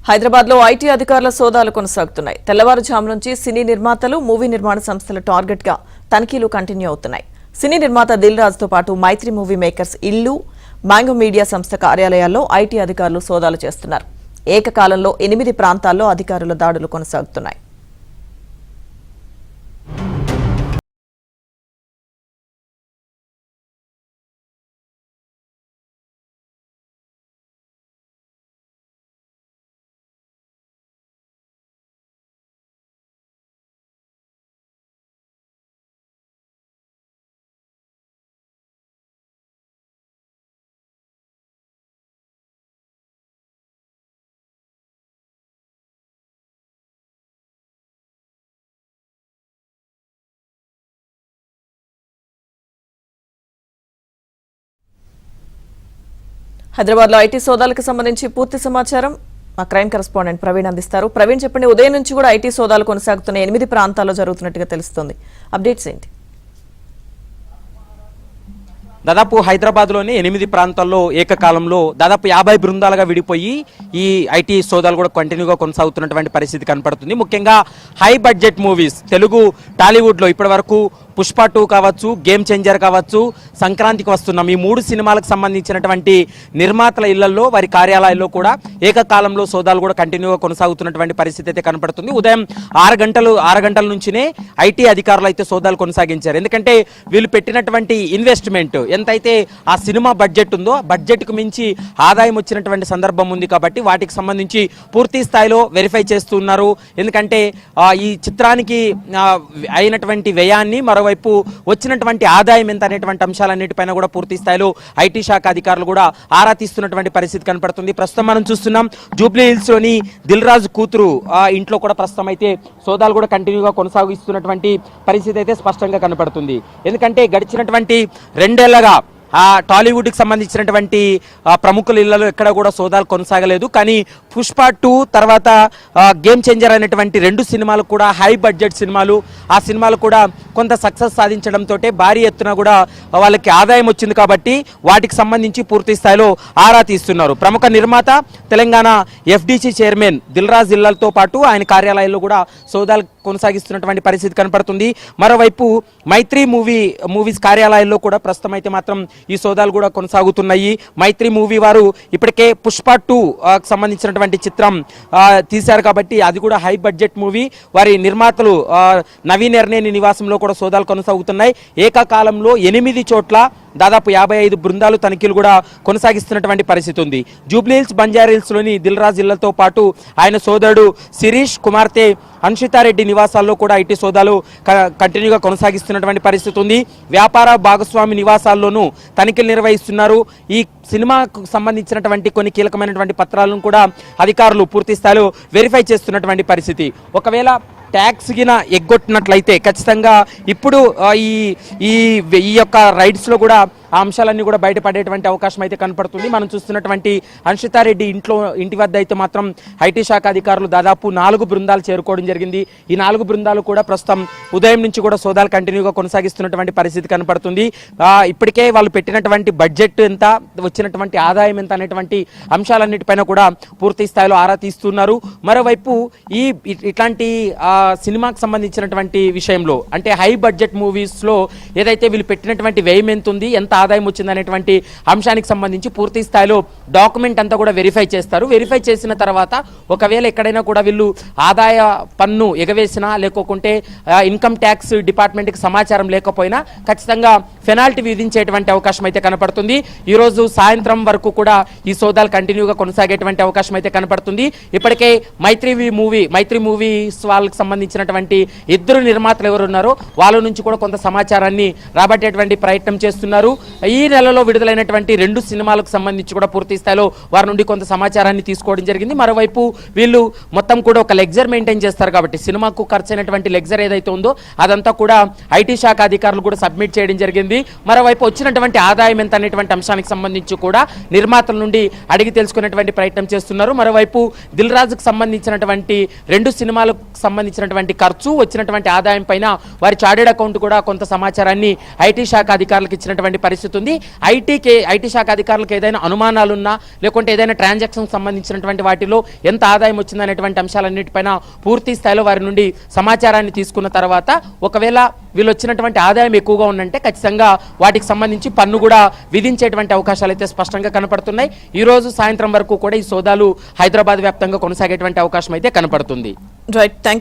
హైదరాబాద్ లో ఐటీ అధికారుల సోదాలు కొనసాగుతున్నాయి. తెల్లవారుజాము నుంచి సినీ నిర్మాతలు, మూవీ నిర్మాణ సంస్థల టార్గెట్ గా తనిఖీలు కంటిన్యూ అవుతున్నాయి. సినీ నిర్మాత దిల్ రాజుతో పాటు మైత్రి మూవీ మేకర్స్ ఇల్లు, మ్యాంగో మీడియా సంస్థ కార్యాలయాల్లో ఐటీ అధికారులు సోదాలు చేస్తున్నారు. ఏకకాలంలో 8 ప్రాంతాల్లో అధికారుల దాడులు కొనసాగుతున్నాయి. హైదరాబాద్ లో ఐటీ సోదాలకు సంబంధించి పూర్తి సమాచారం మా క్రైమ్ కరెస్పాండెంట్ ప్రవీణ్ అందిస్తారు. ప్రవీణ్, చెప్పండి, ఉదయం నుంచి కూడా ఐటీ సోదాలు కొనసాగుతున్న 8 ప్రాంతాల్లో జరుగుతున్నట్టుగా తెలుస్తోంది. అప్డేట్స్ ఏంటి? దాదాపు హైదరాబాద్లోని 8 ప్రాంతాల్లో ఏకకాలంలో దాదాపు 50 బృందాలుగా విడిపోయి ఈ ఐటీ సోదాలు కూడా కంటిన్యూగా కొనసాగుతున్నటువంటి పరిస్థితి కనపడుతుంది. ముఖ్యంగా హై బడ్జెట్ మూవీస్, తెలుగు టాలీవుడ్లో ఇప్పటి వరకు పుష్ప 2 కావచ్చు, గేమ్ చేంజర్ కావచ్చు, సంక్రాంతికి వస్తున్నాం, ఈ 3 సినిమాలకు సంబంధించినటువంటి నిర్మాతల ఇళ్లలో, వారి కార్యాలయాల్లో కూడా ఏకకాలంలో సోదాలు కూడా కంటిన్యూగా కొనసాగుతున్నటువంటి పరిస్థితి అయితే కనపడుతుంది. ఉదయం 6 గంటల నుంచినే ఐటీ అధికారులు అయితే సోదాలు కొనసాగించారు. ఎందుకంటే వీళ్ళు పెట్టినటువంటి ఇన్వెస్ట్మెంట్ ఎంతైతే ఆ సినిమా బడ్జెట్ ఉందో, బడ్జెట్కు మించి ఆదాయం వచ్చినటువంటి సందర్భం ఉంది కాబట్టి వాటికి సంబంధించి పూర్తి స్థాయిలో వెరిఫై చేస్తున్నారు. ఎందుకంటే ఈ చిత్రానికి అయినటువంటి వ్యయాన్ని, మరోవైపు వచ్చినటువంటి ఆదాయం ఎంత అనేటువంటి అంశాలన్నిటిపైన కూడా పూర్తి స్థాయిలో ఐటీ శాఖ అధికారులు కూడా ఆరా తీస్తున్నటువంటి పరిస్థితి కనపడుతుంది. ప్రస్తుతం మనం చూస్తున్నాం జూబ్లీ హిల్స్ లోని దిల్ రాజు కూతురు ఇంట్లో కూడా ప్రస్తుతం అయితే సోదాలు కూడా కంటిన్యూగా కొనసాగిస్తున్నటువంటి పరిస్థితి అయితే స్పష్టంగా కనపడుతుంది. ఎందుకంటే గడిచినటువంటి 2 ఏళ్లగా టాలీవుడ్కి సంబంధించినటువంటి ప్రముఖుల ఇళ్లలో ఎక్కడ కూడా సోదాలు కొనసాగలేదు. కానీ పుష్ప 2 తర్వాత గేమ్ చేంజర్ అనేటువంటి 2 సినిమాలు కూడా హై బడ్జెట్ సినిమాలు. ఆ సినిమాలు కూడా కొంత సక్సెస్ సాధించడంతో భారీ ఎత్తున కూడా వాళ్ళకి ఆదాయం వచ్చింది కాబట్టి వాటికి సంబంధించి పూర్తి స్థాయిలో ఆరా తీస్తున్నారు. ప్రముఖ నిర్మాత, తెలంగాణ ఎఫ్డీసీ చైర్మన్ దిల్ రాజు ఇళ్లతో పాటు ఆయన కార్యాలయాల్లో కూడా సోదాలు కొనసాగిస్తున్నటువంటి పరిస్థితి కనపడుతుంది. మరోవైపు మైత్రి మూవీస్ కార్యాలయాల్లో కూడా ప్రస్తుతం అయితే మాత్రం ఈ సోదాలు కూడా కొనసాగుతున్నాయి. మైత్రి మూవీ వారు ఇప్పటికే పుష్ప 2 సంబంధించినటువంటి చిత్రం తీశారు కాబట్టి అది కూడా హై బడ్జెట్ మూవీ. వారి నిర్మాతలు నవీన్ ఎర్నేని నివాసంలో కూడా సోదాలు కొనసాగుతున్నాయి. ఏకకాలంలో 8 చోట్ల దాదాపు 55 బృందాలు తనిఖీలు కూడా కొనసాగిస్తున్నటువంటి పరిస్థితి ఉంది. జూబ్లీహిల్స్, బంజారాహిల్స్ లోని దిల్ రాజు ఇళ్లతో పాటు ఆయన సోదరుడు శిరీష్, కుమార్తె అన్షితారెడ్డి నివాసాల్లో కూడా ఐటీ సోదాలు కంటిన్యూగా కొనసాగిస్తున్నటువంటి పరిస్థితి ఉంది. వ్యాపార భాగస్వామి నివాసాల్లోనూ తనిఖీలు నిర్వహిస్తున్నారు. ఈ సినిమాకు సంబంధించినటువంటి కొన్ని కీలకమైనటువంటి పత్రాలను కూడా అధికారులు పూర్తి స్థాయిలో వెరిఫై చేస్తున్నటువంటి పరిస్థితి. ఒకవేళ ట్యాక్స్ గిన ఎగ్గొట్టినట్లయితే ఖచ్చితంగా ఇప్పుడు ఈ యొక్క రైడ్స్లో కూడా ఆ అంశాలన్నీ కూడా బయటపడేటువంటి అవకాశం అయితే కనపడుతుంది. మనం చూస్తున్నటువంటి అన్షితారెడ్డి ఇంటి వద్ద అయితే మాత్రం ఐటీ శాఖ అధికారులు దాదాపు 4 బృందాలు చేరుకోవడం జరిగింది. ఈ 4 బృందాలు కూడా ప్రస్తుతం ఉదయం నుంచి కూడా సోదాలు కంటిన్యూగా కొనసాగిస్తున్నటువంటి పరిస్థితి కనపడుతుంది. ఇప్పటికే వాళ్ళు పెట్టినటువంటి బడ్జెట్ ఎంత, వచ్చినటువంటి ఆదాయం ఎంత అనేటువంటి అంశాలన్నిటిపైన కూడా పూర్తి స్థాయిలో ఆరా తీస్తున్నారు. మరోవైపు ఇట్లాంటి సినిమాకి సంబంధించినటువంటి విషయంలో, అంటే హై బడ్జెట్ మూవీస్లో ఏదైతే వీళ్ళు పెట్టినటువంటి వ్యయం ఎంత ఉంది, ఎంత ఆదాయం వచ్చింది అనేటువంటి అంశానికి సంబంధించి పూర్తి స్థాయిలో డాక్యుమెంట్ అంతా కూడా వెరిఫై చేస్తారు. వెరిఫై చేసిన తర్వాత ఒకవేళ ఎక్కడైనా కూడా వీళ్ళు ఆదాయ పన్ను ఎగవేసినా, లేకుంటే ఇన్కమ్ ట్యాక్స్ డిపార్ట్మెంట్కి సమాచారం లేకపోయినా ఖచ్చితంగా పెనాల్టీ విధించేటువంటి అవకాశం అయితే కనపడుతుంది. ఈరోజు సాయంత్రం వరకు కూడా ఈ సోదాలు కంటిన్యూగా కొనసాగేటువంటి అవకాశం అయితే కనపడుతుంది. ఇప్పటికే మైత్రి మూవీస్ వాళ్ళకి సంబంధించినటువంటి 2 నిర్మాతలు ఎవరు ఉన్నారో వాళ్ళ నుంచి కూడా కొంత సమాచారాన్ని రాబట్టేటువంటి ప్రయత్నం చేస్తున్నారు. ఈ నెలలో విడుదలైనటువంటి 2 సినిమాలకు సంబంధించి కూడా పూర్తి స్థాయిలో వారి నుండి కొంత సమాచారాన్ని తీసుకోవడం జరిగింది. మరోవైపు వీళ్ళు మొత్తం కూడా ఒక లెగ్జర్ మెయింటైన్ చేస్తారు కాబట్టి సినిమాకు ఖర్చు అయినటువంటి లెగ్జర్ ఏదైతే ఉందో అదంతా కూడా ఐటీ శాఖ అధికారులు కూడా సబ్మిట్ చేయడం జరిగింది. మరోవైపు వచ్చినటువంటి ఆదాయం ఎంత అనేటువంటి అంశానికి సంబంధించి కూడా నిర్మాతల నుండి అడిగి తెలుసుకునేటువంటి ప్రయత్నం చేస్తున్నారు. మరోవైపు దిల్ రాజుకు సంబంధించినటువంటి 2 సినిమాలకు సంబంధించినటువంటి ఖర్చు, వచ్చినటువంటి ఆదాయం పైన వారి చార్టెడ్ అకౌంట్ కూడా కొంత సమాచారాన్ని ఐటీ శాఖ అధికారులకు ఇచ్చినటువంటి పరిస్థితి పరిస్థితి ఉంది. ఐటీ శాఖ అధికారులకు ఏదైనా అనుమానాలున్నా లేకుంటే ఏదైనా ట్రాన్సాక్షన్ సంబంధించినటువంటి వాటిలో ఎంత ఆదాయం వచ్చిందనేటువంటి అంశాలన్నిటిపైన పూర్తి స్థాయిలో వారి నుండి సమాచారాన్ని తీసుకున్న తర్వాత ఒకవేళ వీళ్ళు వచ్చినటువంటి ఆదాయం ఎక్కువగా ఉందంటే ఖచ్చితంగా వాటికి సంబంధించి పన్ను కూడా విధించేటువంటి అవకాశాలు అయితే స్పష్టంగా కనపడుతున్నాయి. ఈ రోజు సాయంత్రం వరకు కూడా ఈ సోదాలు హైదరాబాద్ వ్యాప్తంగా కొనసాగేటువంటి అవకాశం అయితే కనపడుతుంది. Right, thank you.